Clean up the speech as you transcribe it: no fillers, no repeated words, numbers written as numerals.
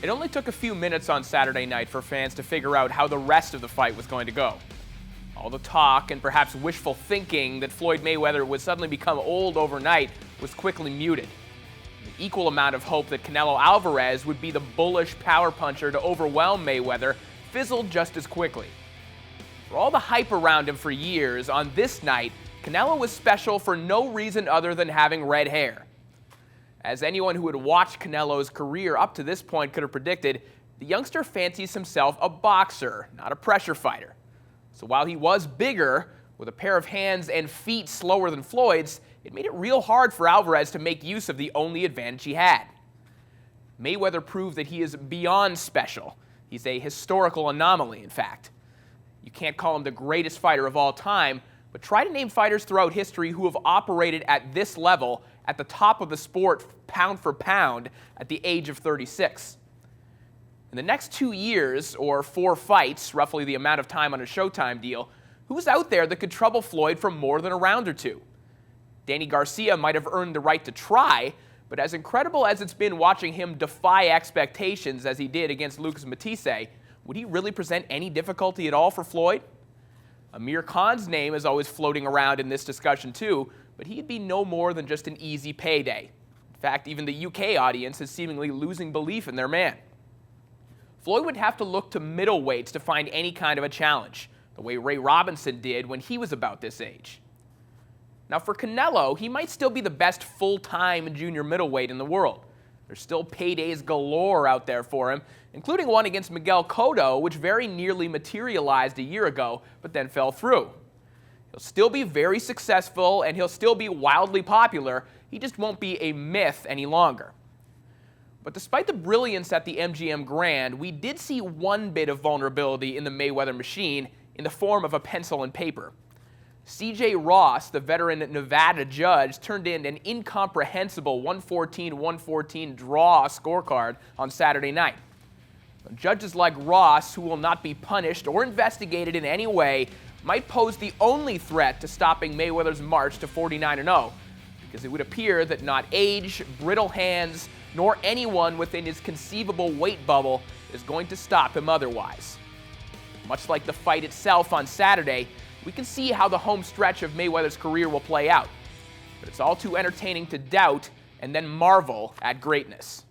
It only took a few minutes on Saturday night for fans to figure out how the rest of the fight was going to go. All the talk and perhaps wishful thinking that Floyd Mayweather would suddenly become old overnight was quickly muted. The equal amount of hope that Canelo Alvarez would be the bullish power puncher to overwhelm Mayweather fizzled just as quickly. For all the hype around him for years, on this night, Canelo was special for no reason other than having red hair. As anyone who had watched Canelo's career up to this point could have predicted, the youngster fancies himself a boxer, not a pressure fighter. So while he was bigger, with a pair of hands and feet slower than Floyd's, it made it real hard for Alvarez to make use of the only advantage he had. Mayweather proved that he is beyond special. He's a historical anomaly, in fact. You can't call him the greatest fighter of all time, but try to name fighters throughout history who have operated at this level, at the top of the sport, pound for pound, at the age of 36. In the next 2 years, or 4 fights, roughly the amount of time on a Showtime deal, who's out there that could trouble Floyd for more than a round or two? Danny Garcia might have earned the right to try, but as incredible as it's been watching him defy expectations as he did against Lucas Matisse, would he really present any difficulty at all for Floyd? Amir Khan's name is always floating around in this discussion too, but he'd be no more than just an easy payday. In fact, even the UK audience is seemingly losing belief in their man. Floyd would have to look to middleweights to find any kind of a challenge, the way Ray Robinson did when he was about this age. Now for Canelo, he might still be the best full-time junior middleweight in the world. There's still paydays galore out there for him, including one against Miguel Cotto, which very nearly materialized a year ago, but then fell through. He'll still be very successful, and he'll still be wildly popular. He just won't be a myth any longer. But despite the brilliance at the MGM Grand, we did see one bit of vulnerability in the Mayweather machine in the form of a pencil and paper. C.J. Ross, the veteran Nevada judge, turned in an incomprehensible 114-114 draw scorecard on Saturday night. Judges like Ross, who will not be punished or investigated in any way, might pose the only threat to stopping Mayweather's march to 49-0, because it would appear that not age, brittle hands, nor anyone within his conceivable weight bubble is going to stop him otherwise. Much like the fight itself on Saturday, we can see how the home stretch of Mayweather's career will play out. But it's all too entertaining to doubt and then marvel at greatness.